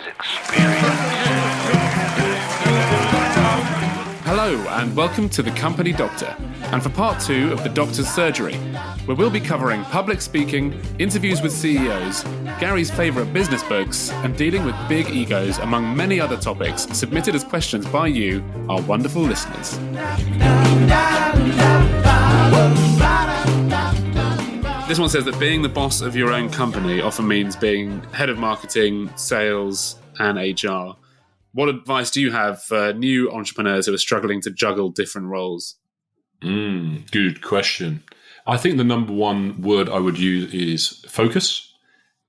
is experience. Hello and welcome to The Company Doctor, and for part 2 of The Doctor's Surgery, where we'll be covering public speaking, interviews with CEOs, Gary's favourite business books, and dealing with big egos, among many other topics submitted as questions by you, our wonderful listeners. This one says that being the boss of your own company often means being head of marketing, sales, and HR. What advice do you have for new entrepreneurs who are struggling to juggle different roles? Good question. I think the number one word I would use is focus,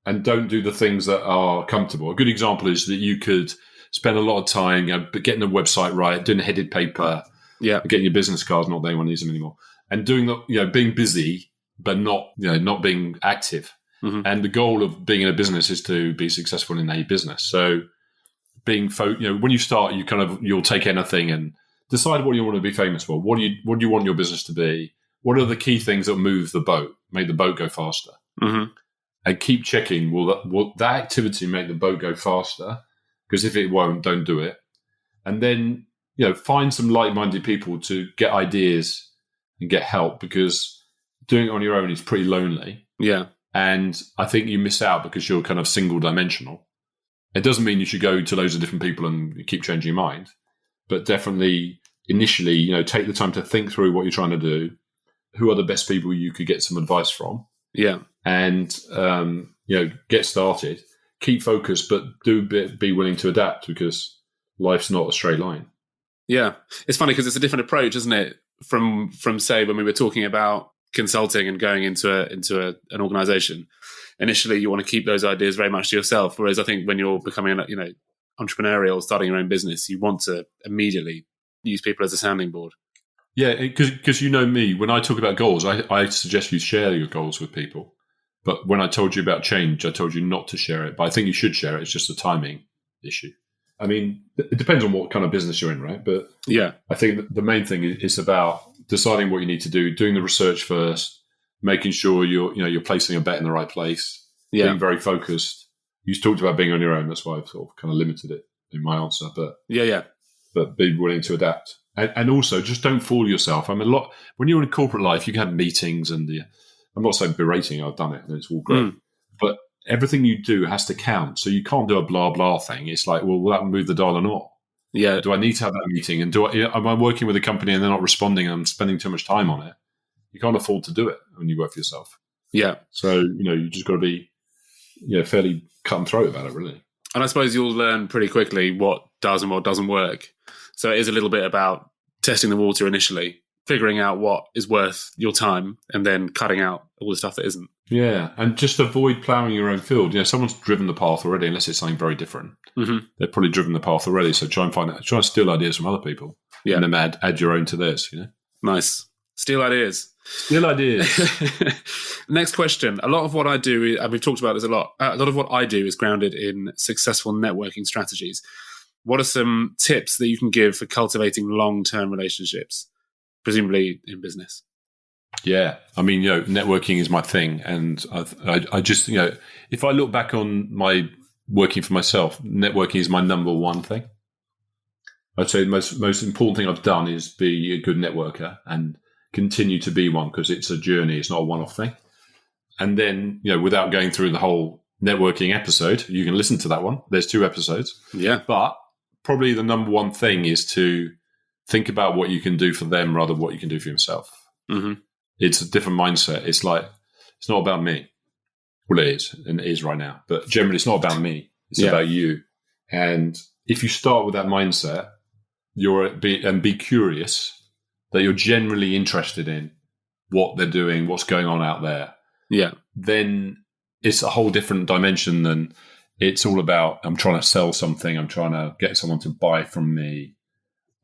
and don't do the things that are comfortable. A good example is that you could spend a lot of time getting the website right, doing a headed paper, getting your business cards, not that anyone needs them anymore, and doing the, being busy, but not being active. Mm-hmm. And the goal of being in a business is to be successful in a business. So being, when you start, you'll take anything and decide what you want to be famous for. What do you want your business to be? What are the key things that move the boat, make the boat go faster? Mm-hmm. And keep checking, will that activity make the boat go faster? Because if it won't, don't do it. And then, find some like-minded people to get ideas and get help, because doing it on your own is pretty lonely. Yeah. And I think you miss out because you're kind of single-dimensional. It doesn't mean you should go to loads of different people and keep changing your mind, but definitely initially, take the time to think through what you're trying to do. Who are the best people you could get some advice from? Yeah. And, get started, keep focused, but be willing to adapt, because life's not a straight line. Yeah. It's funny because it's a different approach, isn't it? From say, when we were talking about consulting and going into an organization. Initially, you want to keep those ideas very much to yourself. Whereas I think when you're becoming, entrepreneurial, starting your own business, you want to immediately use people as a sounding board. Yeah, because me, when I talk about goals, I suggest you share your goals with people. But when I told you about change, I told you not to share it. But I think you should share it. It's just a timing issue. I mean, it depends on what kind of business you're in, right? But yeah, I think the main thing is about deciding what you need to do, doing the research first, making sure you're placing a bet in the right place, being very focused. You talked about being on your own. That's why I've sort of kind of limited it in my answer. But but be willing to adapt. And also, just don't fool yourself. I mean, when you're in corporate life, you can have meetings, and I'm not saying berating. I've done it, and it's all great. But everything you do has to count. So you can't do a blah blah thing. It's like, well, will that move the dial or not? Yeah. Do I need to have that meeting? And am I working with a company and they're not responding, and I'm spending too much time on it? You can't afford to do it when you work for yourself. Yeah. So you just got to be fairly cut and throat about it, really. And I suppose you'll learn pretty quickly what does and what doesn't work. So it is a little bit about testing the water initially, figuring out what is worth your time, and then cutting out all the stuff that isn't. Yeah, and just avoid ploughing your own field. Someone's driven the path already, unless it's something very different. Mm-hmm. They've probably driven the path already, so try and steal ideas from other people, and then add your own to theirs. Nice. Steal ideas. Steal ideas. Next question. A lot of what I do, and we've talked about this a lot of what I do is grounded in successful networking strategies. What are some tips that you can give for cultivating long-term relationships, presumably in business? Yeah. I mean, networking is my thing. And I just, if I look back on my working for myself, networking is my number one thing. I'd say the most important thing I've done is be a good networker and continue to be one, because it's a journey. It's not a one-off thing. And then, without going through the whole networking episode, you can listen to that one. There's 2 episodes. Yeah. But probably the number one thing is to think about what you can do for them rather than what you can do for yourself. Mm-hmm. It's a different mindset. It's like, it's not about me. Well, it is, and it is right now. But generally, it's not about me. It's about you. And if you start with that mindset, be curious, that you're generally interested in what they're doing, what's going on out there. Yeah. Then it's a whole different dimension than it's all about, I'm trying to sell something, I'm trying to get someone to buy from me.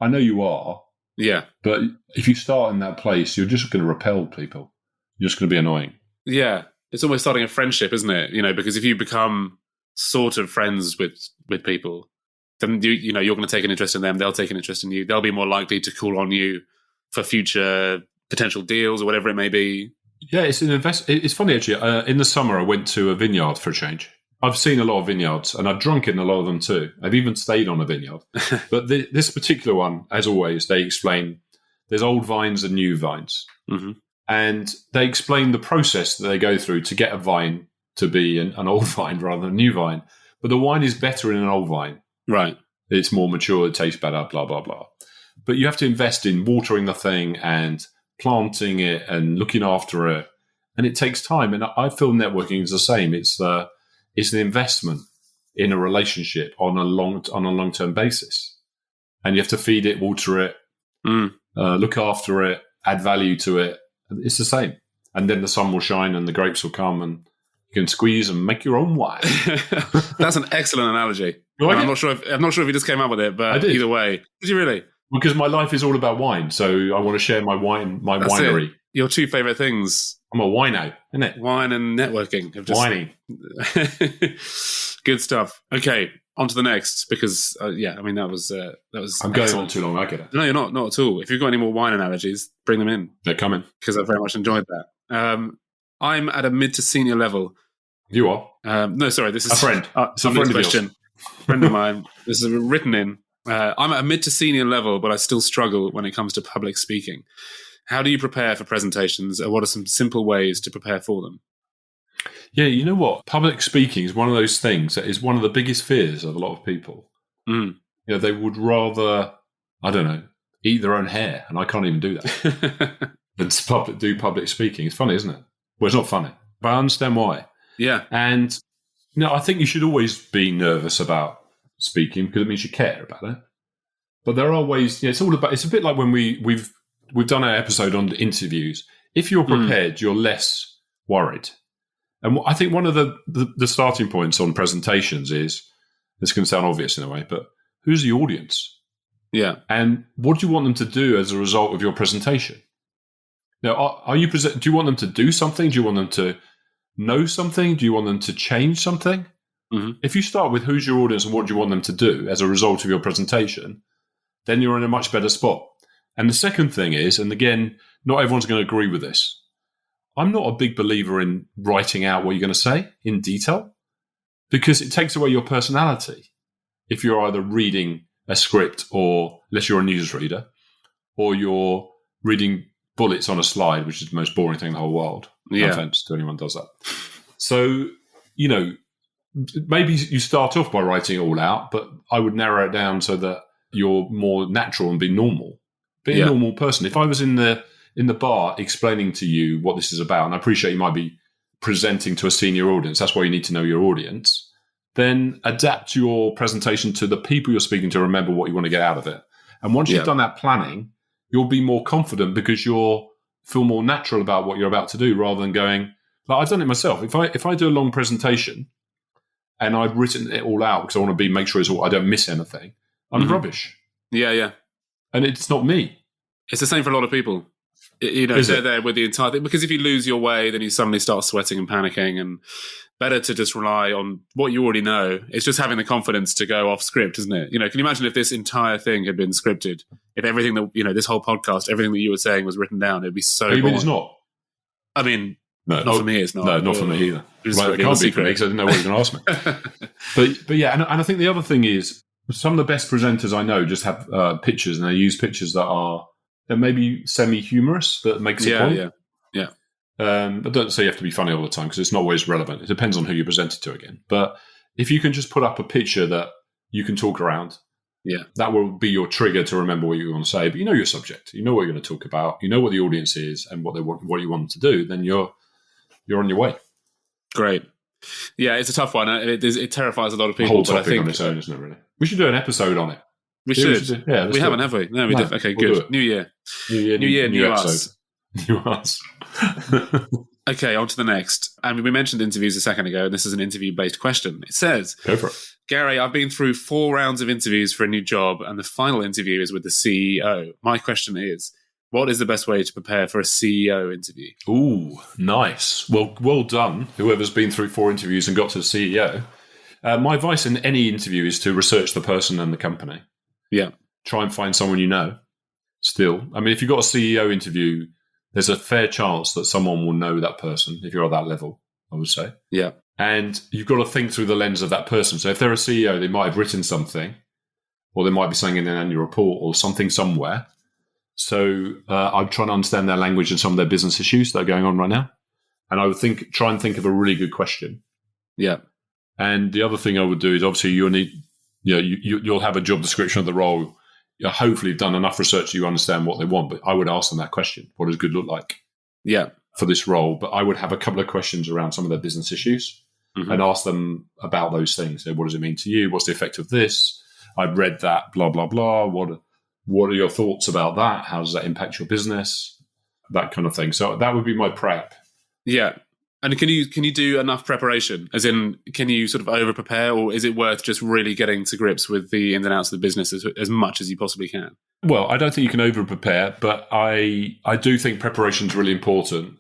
I know you are. Yeah. But if you start in that place, you're just going to repel people. You're just going to be annoying. Yeah. It's almost starting a friendship, isn't it? Because if you become sort of friends with people, then you're going to take an interest in them. They'll take an interest in you. They'll be more likely to call on you for future potential deals or whatever it may be. Yeah, it's an It's funny, actually. In the summer, I went to a vineyard for a change. I've seen a lot of vineyards, and I've drunk in a lot of them too. I've even stayed on a vineyard. But this particular one, as always, they explain there's old vines and new vines. Mm-hmm. And they explain the process that they go through to get a vine to be an old vine rather than a new vine. But the wine is better in an old vine. Right. It's more mature, it tastes better, blah, blah, blah. But you have to invest in watering the thing and planting it and looking after it. And it takes time. And I feel networking is the same. It's an investment in a relationship on a long-term basis. And you have to feed it, water it, look after it, add value to it. It's the same. And then the sun will shine and the grapes will come and you can squeeze and make your own wine. That's an excellent analogy. I'm not sure if you just came up with it, but either way. Did you really? Because my life is all about wine, so I want to share my winery. It. Your two favourite things. I'm a wino, isn't it? Wine and networking. Whining. Good stuff. Okay, on to the next, because, that was I'm going on too long, I get it. No, you're not at all. If you've got any more wine analogies, bring them in. They're coming. Because I very much enjoyed that. I'm at a mid to senior level. You are? No, sorry, this is a friend. It's a friend question. Friend of mine. This is written in. I'm at a mid to senior level, but I still struggle when it comes to public speaking. How do you prepare for presentations, or what are some simple ways to prepare for them? Yeah, you know what? Public speaking is one of those things that is one of the biggest fears of a lot of people. Mm. You know, they would rather, I don't know, eat their own hair, and I can't even do that, than do public speaking. It's funny, isn't it? Well, it's not funny, but I understand why. Yeah. And, I think you should always be nervous about speaking because it means you care about it. But there are ways, it's a bit like when we've done our episode on interviews. If you're prepared, you're less worried. And I think one of the starting points on presentations is, this can sound obvious in a way, but who's the audience? Yeah. And what do you want them to do as a result of your presentation? Now, do you want them to do something? Do you want them to know something? Do you want them to change something? Mm-hmm. If you start with who's your audience and what do you want them to do as a result of your presentation, then you're in a much better spot. And the second thing is, and again, not everyone's going to agree with this, I'm not a big believer in writing out what you're going to say in detail because it takes away your personality. If you're either reading a script or, unless you're a newsreader, or you're reading bullets on a slide, which is the most boring thing in the whole world. No offense to anyone who does that. So, maybe you start off by writing it all out, but I would narrow it down so that you're more natural and be normal. Be a normal person. If I was in the bar explaining to you what this is about, and I appreciate you might be presenting to a senior audience, that's why you need to know your audience, then adapt your presentation to the people you're speaking to, remember what you want to get out of it. And once you've done that planning, you'll be more confident because you'll feel more natural about what you're about to do rather than going, like I've done it myself. If I do a long presentation and I've written it all out because I want to make sure I don't miss anything, I'm rubbish. Yeah. And it's not me. It's the same for a lot of people. They're there with the entire thing. Because if you lose your way, then you suddenly start sweating and panicking, and better to just rely on what you already know. It's just having the confidence to go off script, isn't it? Can you imagine if this entire thing had been scripted? If everything that, this whole podcast, everything that you were saying was written down, it'd be so boring. You mean it's not? I mean, not for me, it's not. No, not for me either. Right, it can't be for me because I didn't know what you were going to ask me. but yeah, and I think the other thing is some of the best presenters I know just have pictures, and they use pictures that are maybe semi-humorous, that makes a point. Yeah. But don't say you have to be funny all the time because it's not always relevant. It depends on who you present it to again. But if you can just put up a picture that you can talk around, that will be your trigger to remember what you want to say. But you know your subject, you know what you're going to talk about, you know what the audience is and what you want them to do. Then you're on your way. Great. Yeah, it's a tough one. It terrifies a lot of people. The whole topic on its own, isn't it? Really, we should do an episode on it. We should. We haven't, have we? No, we did. Okay, good. New year, new us. New us. Okay, on to the next. And we mentioned interviews a second ago, and this is an interview-based question. It says, go for it. Gary, I've been through 4 rounds of interviews for a new job, and the final interview is with the CEO. My question is, what is the best way to prepare for a CEO interview? Ooh, nice. Well done, whoever's been through 4 interviews and got to the CEO. My advice in any interview is to research the person and the company. Yeah. Try and find someone you know still. I mean, if you've got a CEO interview, there's a fair chance that someone will know that person if you're at that level. I would say. Yeah. And you've got to think through the lens of that person. So if they're a CEO, they might have written something, or there might be something in an annual report or something somewhere. So I'm trying to understand their language and some of their business issues that are going on right now. And I would try and think of a really good question. Yeah. And the other thing I would do is obviously you'll have a job description of the role. Hopefully you've done enough research so you understand what they want. But I would ask them that question. What does good look like? Yeah. For this role? But I would have a couple of questions around some of their business issues and ask them about those things. So what does it mean to you? What's the effect of this? I've read that, blah, blah, blah. What are your thoughts about that? How does that impact your business? That kind of thing. So that would be my prep. Yeah. And can you do enough preparation? As in, can you sort of over prepare, or is it worth just really getting to grips with the ins and outs of the business as much as you possibly can? Well, I don't think you can over prepare, but I do think preparation is really important.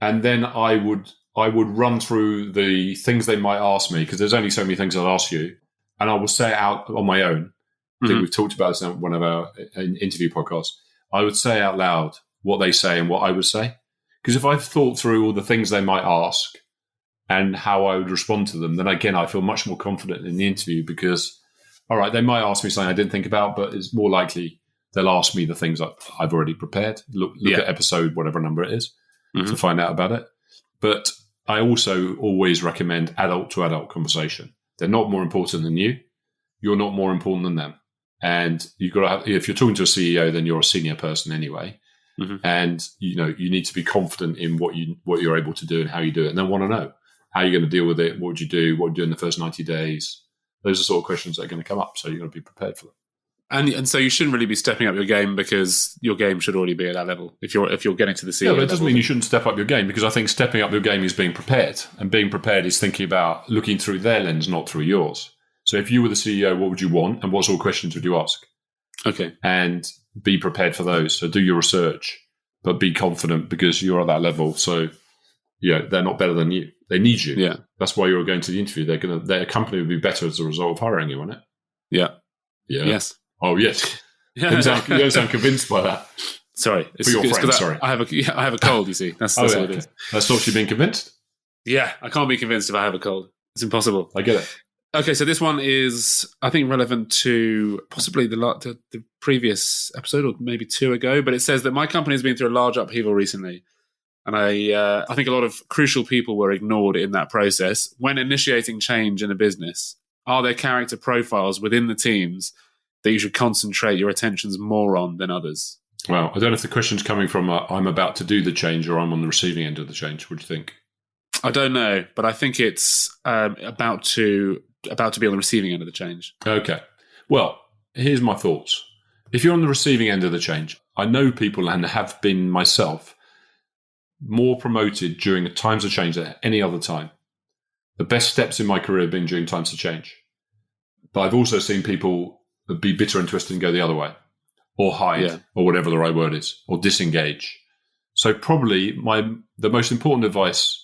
And then I would run through the things they might ask me, because there's only so many things I'll ask you, and I will say it out on my own. I think we've talked about this in one of our interview podcasts. I would say out loud what they say and what I would say. Because if I've thought through all the things they might ask and how I would respond to them, then again, I feel much more confident in the interview because, all right, they might ask me something I didn't think about, but it's more likely they'll ask me the things I've already prepared. Look at episode, whatever number it is, to find out about it. But I also always recommend adult to adult conversation. They're not more important than you. You're not more important than them. And you've got to have, if you're talking to a CEO, then you're a senior person anyway. And you need to be confident in what you're able to do and how you do it, and then want to know how you're going to deal with it. What would you do? What would you do in the first 90 days? Those are sort of questions that are going to come up, so you've got to be prepared for them. And so you shouldn't really be stepping up your game because your game should already be at that level. If you're getting to the CEO, yeah, but it doesn't mean you shouldn't step up your game, because I think stepping up your game is being prepared, and being prepared is thinking about looking through their lens, not through yours. So if you were the CEO, what would you want, and what sort of questions would you ask? Okay, and be prepared for those. So do your research, but be confident because you're at that level. So, they're not better than you. They need you. Yeah, that's why you're going to the interview. Their company will be better as a result of hiring you, won't it? Yeah. Yeah. Yes. Oh, yes. You don't sound convinced by that. Sorry, for your friend. Sorry, I have a cold. You see, that's what it is. That stops you being convinced. Yeah, I can't be convinced if I have a cold. It's impossible. I get it. Okay, so this one is, I think, relevant to possibly the previous episode or maybe two ago, but it says that my company has been through a large upheaval recently, and I think a lot of crucial people were ignored in that process. When initiating change in a business, are there character profiles within the teams that you should concentrate your attentions more on than others? Well, I don't know if the question's coming from I'm about to do the change or I'm on the receiving end of the change. What do you think? I don't know, but I think it's about to be on the receiving end of the change. Okay. Well, here's my thoughts. If you're on the receiving end of the change, I know people, and have been myself, more promoted during times of change than any other time. The best steps in my career have been during times of change. But I've also seen people be bitter and twisted and go the other way, or hide, or whatever the right word is, or disengage. So probably the most important advice.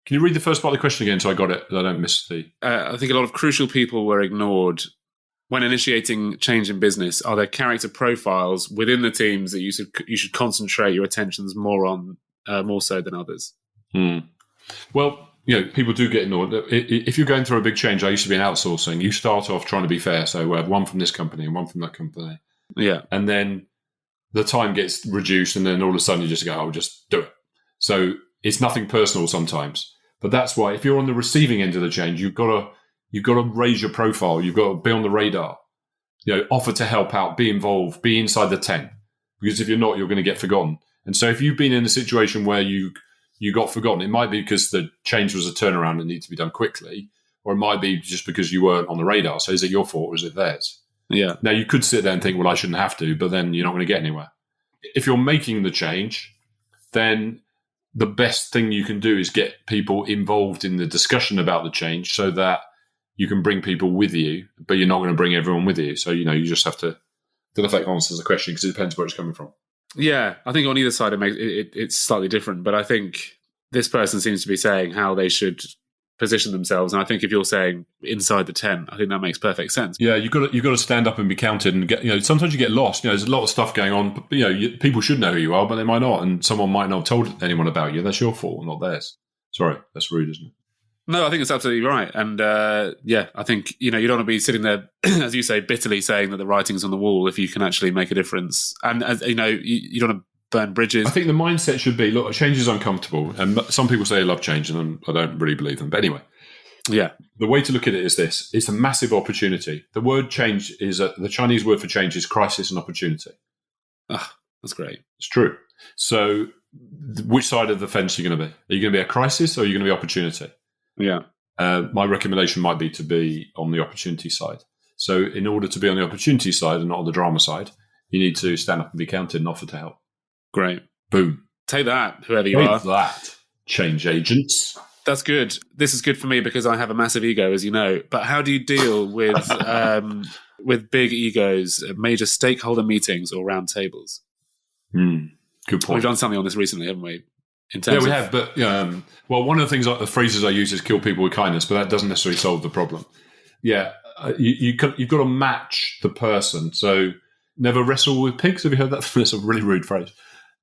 Can you read the first part of the question again so I got it, that I don't miss the... I think a lot of crucial people were ignored when initiating change in business. Are there character profiles within the teams that you should concentrate your attentions more on, more so than others? Well, people do get ignored. If you're going through a big change, I used to be in outsourcing. You start off trying to be fair. So we have one from this company and one from that company. Yeah. And then the time gets reduced, and then all of a sudden you just go, I'll just do it. So it's nothing personal sometimes. But that's why if you're on the receiving end of the change, you've got to raise your profile. You've got to be on the radar. Offer to help out, be involved, be inside the tent. Because if you're not, you're going to get forgotten. And so if you've been in a situation where you got forgotten, it might be because the change was a turnaround and needs to be done quickly, or it might be just because you weren't on the radar. So is it your fault or is it theirs? Yeah. Now you could sit there and think, well, I shouldn't have to, but then you're not going to get anywhere. If you're making the change, then the best thing you can do is get people involved in the discussion about the change so that you can bring people with you, but you're not going to bring everyone with you. So, you just have to... I don't know if that answers the question, because it depends where it's coming from. Yeah, I think on either side it's slightly different, but I think this person seems to be saying how they should position themselves, and I think if you're saying inside the tent, I think that makes perfect sense. Yeah, you've got to stand up and be counted, and get. Sometimes you get lost. There's a lot of stuff going on. But, people should know who you are, but they might not, and someone might not have told anyone about you. That's your fault, not theirs. Sorry, that's rude, isn't it? No, I think it's absolutely right. And I think, you don't want to be sitting there, as you say, bitterly saying that the writing's on the wall if you can actually make a difference. And, as you don't want to burn bridges. I think the mindset should be, look, change is uncomfortable. And some people say they love change, and I don't really believe them. But anyway, yeah, the way to look at it is this. It's a massive opportunity. The word change is, the Chinese word for change is crisis and opportunity. Oh, that's great. It's true. So which side of the fence are you going to be? Are you going to be a crisis or are you going to be opportunity? Yeah. My recommendation might be to be on the opportunity side. So in order to be on the opportunity side and not on the drama side, you need to stand up and be counted and offer to help. Great. Boom. Take that, whoever you are. Take that, change agents. That's good. This is good for me because I have a massive ego, as you know. But how do you deal with big egos, major stakeholder meetings or round tables? Good point. We've done something on this recently, haven't we? We have. But one of the phrases I use is "kill people with kindness," but that doesn't necessarily solve the problem. Yeah, you've got to match the person. So never wrestle with pigs. Have you heard that? That's a really rude phrase.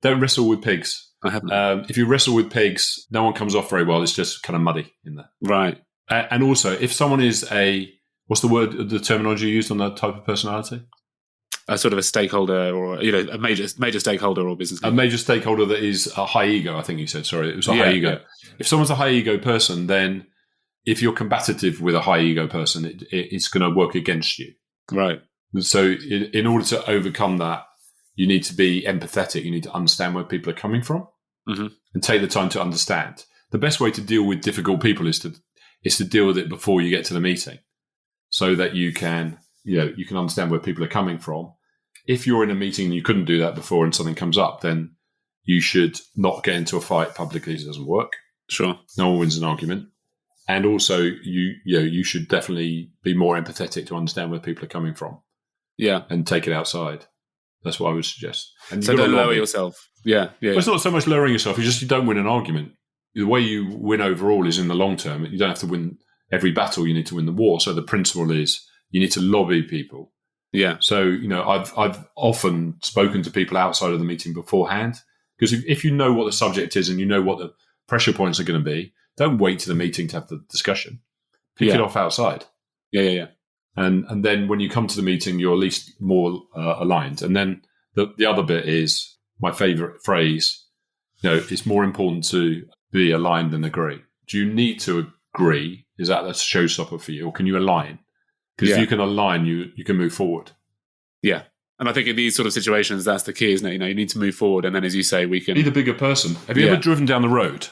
Don't wrestle with pigs. I haven't. If you wrestle with pigs, no one comes off very well. It's just kind of muddy in there. Right. And also, if someone is what's the terminology used on that type of personality? A sort of a stakeholder or, a major stakeholder or business leader. A major stakeholder that is a high ego, I think you said. Sorry, it was a high ego. Yeah. If someone's a high ego person, then if you're combative with a high ego person, it's going to work against you. Right. So in order to overcome that, you need to be empathetic. You need to understand where people are coming from and take the time to understand. The best way to deal with difficult people is to deal with it before you get to the meeting, so that you can understand where people are coming from. If you're in a meeting and you couldn't do that before and something comes up, then you should not get into a fight publicly. It doesn't work. Sure. No one wins an argument. And also, you should definitely be more empathetic to understand where people are coming from. Yeah. And take it outside. That's what I would suggest. And so don't lower yourself. Yeah. Well, it's not so much lowering yourself. It's just you don't win an argument. The way you win overall is in the long term. You don't have to win every battle. You need to win the war. So the principle is you need to lobby people. Yeah. So, I've often spoken to people outside of the meeting beforehand, because if you know what the subject is and you know what the pressure points are going to be, don't wait to the meeting to have the discussion. Pick it off outside. Yeah. And then when you come to the meeting, you're at least more aligned. And then the other bit is my favorite phrase, it's more important to be aligned than agree. Do you need to agree? Is that a showstopper for you? Or can you align? Because if you can align, you can move forward. Yeah. And I think in these sort of situations, that's the key, isn't it? You need to move forward. And then, as you say, we can be the bigger person. Have you ever driven down the road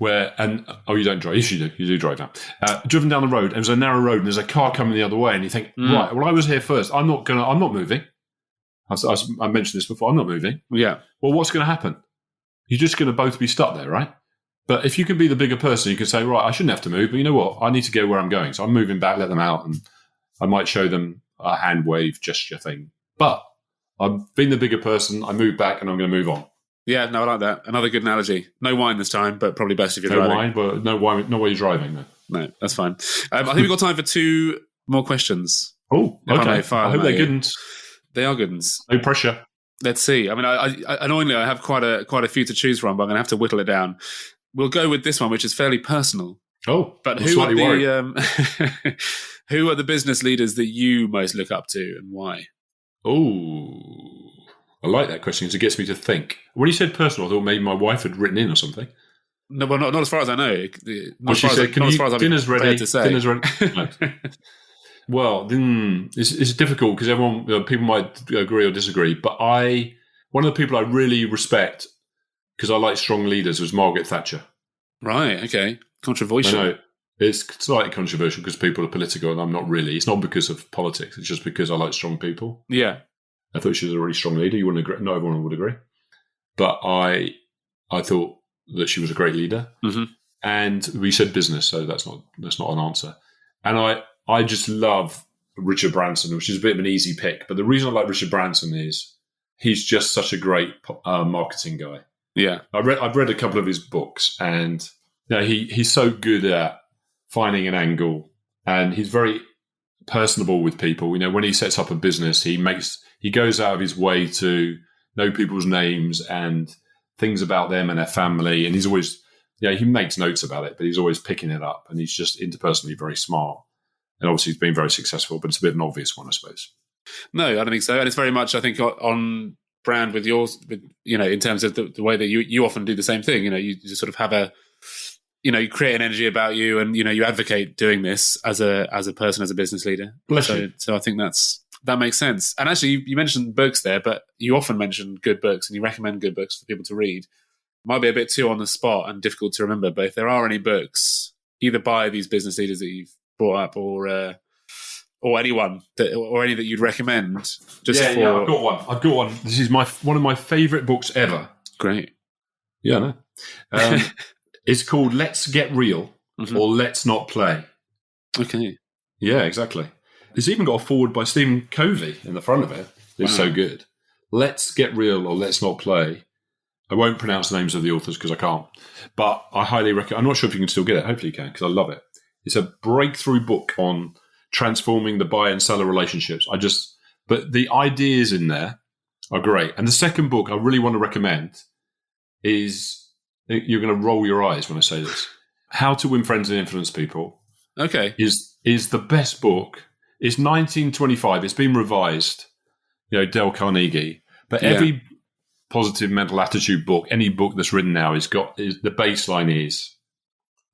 you don't drive? Yes, you do. You do drive now. Driven down the road, and there's a narrow road, and there's a car coming the other way, and you think, right, well, I was here first. I'm not moving. I mentioned this before. I'm not moving. Yeah. Well, what's going to happen? You're just going to both be stuck there, right? But if you can be the bigger person, you can say, right, I shouldn't have to move, but you know what? I need to go where I'm going. So I'm moving back, let them out, and I might show them a hand wave gesture thing. But I've been the bigger person. I move back, and I'm going to move on. Yeah, no, I like that. Another good analogy. No wine this time, but probably best if you're driving. No wine, but no wine. Not while you're driving. No, that's fine. I think we've got time for 2 more questions. Oh, okay. I hope they're good ones. They are good ones. No pressure. Let's see. I mean, I annoyingly, I have quite a few to choose from, but I'm going to have to whittle it down. We'll go with this one, which is fairly personal. Oh, but who are the business leaders that you most look up to, and why? Oh. I like that question because it gets me to think. When you said personal, I thought maybe my wife had written in or something. No, well, not as far as I know. She said, dinner's ready. Dinner's ready. No. Well, it's difficult because people might agree or disagree. But one of the people I really respect, because I like strong leaders, was Margaret Thatcher. Right, okay. Controversial. I know. It's slightly controversial because people are political and I'm not really. It's not because of politics. It's just because I like strong people. Yeah. I thought she was a really strong leader. You wouldn't agree. Not everyone would agree. But I thought that she was a great leader. Mm-hmm. And we said business, so that's not an answer. And I just love Richard Branson, which is a bit of an easy pick. But the reason I like Richard Branson is he's just such a great marketing guy. Yeah. I've read a couple of his books, and he's so good at finding an angle, and he's very personable with people. When he sets up a business, he goes out of his way to know people's names and things about them and their family, and he's always Yeah, he makes notes about it, but he's always picking it up, and he's just interpersonally very smart. And obviously he's been very successful, but it's a bit of an obvious one, I suppose. No, I don't think so. And it's very much, I think, on brand with yours, in terms of the way that you often do the same thing. You just sort of have you create an energy about you, and, you advocate doing this as a person, as a business leader. Bless you. So I think that makes sense. And actually, you mentioned books there, but you often mention good books and you recommend good books for people to read. Might be a bit too on the spot and difficult to remember, but if there are any books, either by these business leaders that you've brought up, or anyone or any that you'd recommend, I've got one. This is one of my favourite books ever. Great. Yeah, I know. It's called Let's Get Real or Let's Not Play. Okay. Yeah, exactly. It's even got a foreword by Stephen Covey in the front of it. It's so good. Let's Get Real or Let's Not Play. I won't pronounce the names of the authors because I can't, but I highly recommend. I'm not sure if you can still get it. Hopefully you can, because I love it. It's a breakthrough book on transforming the buyer and seller relationships. But the ideas in there are great. And the second book I really want to recommend is, you're going to roll your eyes when I say this, How to Win Friends and Influence People. Okay. Is the best book. It's 1925. It's been revised, Dale Carnegie. But every positive mental attitude book, any book that's written now, the baseline is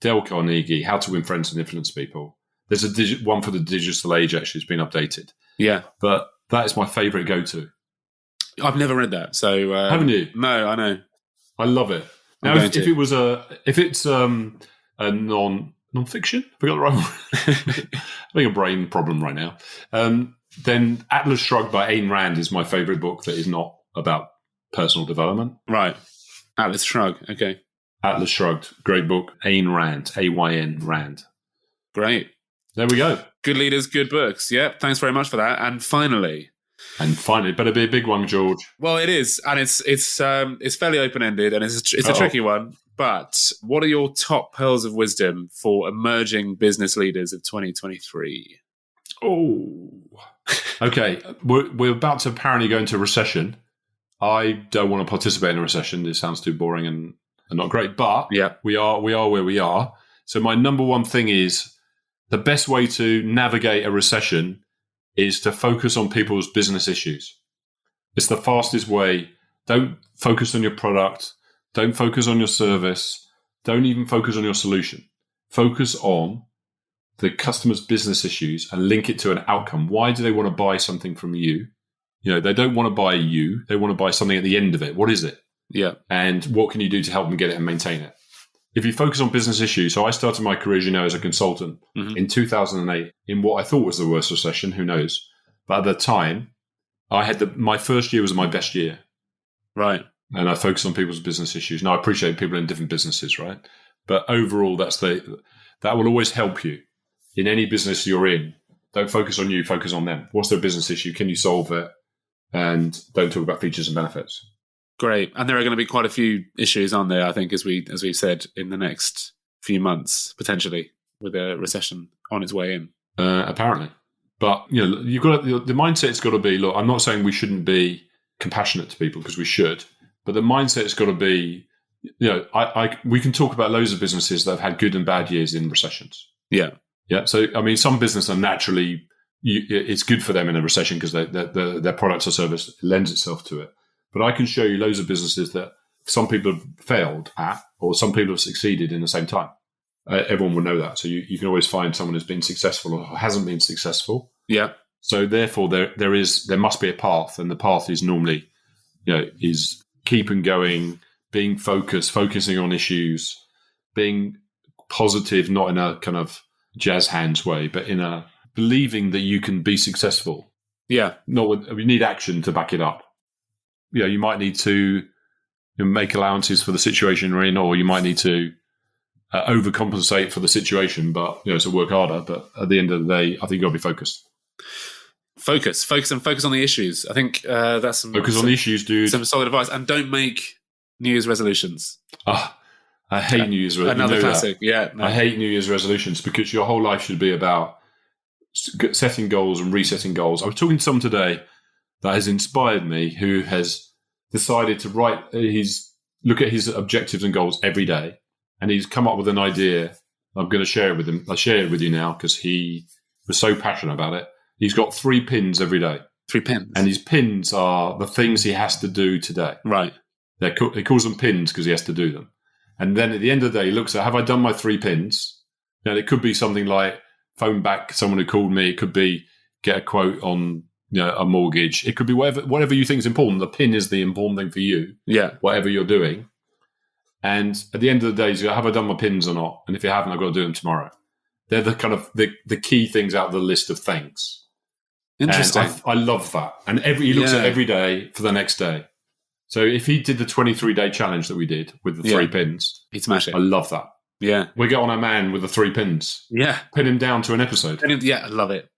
Dale Carnegie, How to Win Friends and Influence People. There's one for the digital age, actually. It's been updated. Yeah. But that is my favourite go-to. I've never read that. So haven't you? No, I know. I love it. Now, if it's a non-fiction, I forgot the right word. Having a brain problem right now. Then Atlas Shrugged by Ayn Rand is my favourite book that is not about personal development. Right. Atlas Shrugged. Okay. Atlas Shrugged, great book. Ayn Rand, A-Y-N Rand. Great. There we go. Good leaders, good books. Yep. Thanks very much for that. And finally, it better be a big one, George. Well, it is, and it's fairly open-ended, and it's a tricky one. But what are your top pearls of wisdom for emerging business leaders of 2023? Oh, okay. We're about to apparently go into a recession. I don't want to participate in a recession. This sounds too boring and not great. But we are where we are. So my number one thing is the best way to navigate a recession is to focus on people's business issues. It's the fastest way. Don't focus on your product. Don't focus on your service. Don't even focus on your solution. Focus on the customer's business issues and link it to an outcome. Why do they want to buy something from you? They don't want to buy you. They want to buy something at the end of it. What is it? Yeah. And what can you do to help them get it and maintain it? If you focus on business issues, so I started my career, as a consultant in 2008 in what I thought was the worst recession, who knows? But at the time, I had my first year was my best year. Right. And I focused on people's business issues. Now, I appreciate people in different businesses, right? But overall, that will always help you in any business you're in. Don't focus on you, focus on them. What's their business issue? Can you solve it? And don't talk about features and benefits. Great. And there are going to be quite a few issues, aren't there, I think, as we've said, in the next few months, potentially, with a recession on its way in. Apparently. But, you've got the mindset's got to be, look, I'm not saying we shouldn't be compassionate to people, because we should, but the mindset's got to be, we can talk about loads of businesses that have had good and bad years in recessions. Yeah. Yeah. So, some businesses are naturally, it's good for them in a recession because their products or service lends itself to it. But I can show you loads of businesses that some people have failed at, or some people have succeeded in the same time. Everyone will know that. So you can always find someone who's been successful or hasn't been successful. Yeah. So therefore, there must be a path, and the path is normally, is keeping going, being focusing on issues, being positive, not in a kind of jazz hands way, but in a believing that you can be successful. Yeah. We need action to back it up. You might need to make allowances for the situation you're in, or you might need to overcompensate for the situation, but so work harder. But at the end of the day, I think you've got to be focused. Focus on the issues. I think that's on the issues, dude. Some solid advice, and don't make New Year's resolutions. I hate New Year's resolutions. Another classic. Yeah, I hate New Year's resolutions because your whole life should be about setting goals and resetting goals. I was talking to someone today that has inspired me, who has decided to look at his objectives and goals every day and he's come up with an idea. I'm going to share it with him. I'll share it with you now because he was so passionate about it. He's got 3 pins every day. 3 pins? And his pins are the things he has to do today. Right. He calls them pins because he has to do them. And then at the end of the day, he looks at, have I done my 3 pins? Now, it could be something like phone back someone who called me. It could be get a quote on a mortgage. It could be whatever you think is important. The pin is the important thing for you. Yeah. Whatever you're doing. And at the end of the day, you go, have I done my pins or not? And if you haven't, I've got to do them tomorrow. They're the kind of the key things out of the list of things. Interesting. And I love that. And he looks at every day for the next day. So if he did the 23-day challenge that we did with the 3 pins, he'd smash it. I love that. Yeah. We get on a man with the 3 pins. Yeah. Pin him down to an episode. Yeah, I love it.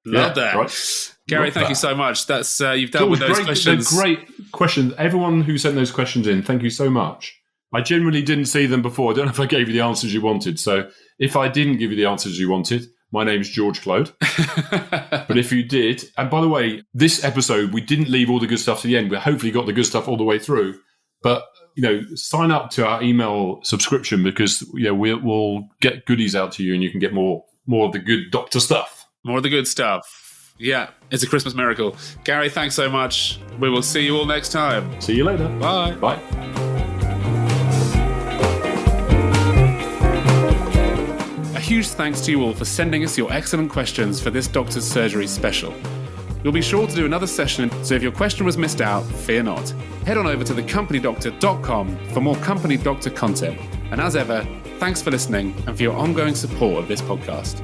Love that. Right. Gary, thank you so much. That's you've dealt with those questions. They're great questions. Everyone who sent those questions in, thank you so much. I generally didn't see them before. I don't know if I gave you the answers you wanted. So if I didn't give you the answers you wanted, my name's George Claude. But if you did, and by the way, this episode, we didn't leave all the good stuff to the end. We hopefully got the good stuff all the way through. But, sign up to our email subscription because, we'll get goodies out to you and you can get more of the good doctor stuff. More of the good stuff. Yeah, it's a Christmas miracle. Gary, thanks so much. We will see you all next time. See you later. Bye. Bye. A huge thanks to you all for sending us your excellent questions for this Doctor's Surgery special. We'll be sure to do another session, so if your question was missed out, fear not. Head on over to thecompanydoctor.com for more Company Doctor content. And as ever, thanks for listening and for your ongoing support of this podcast.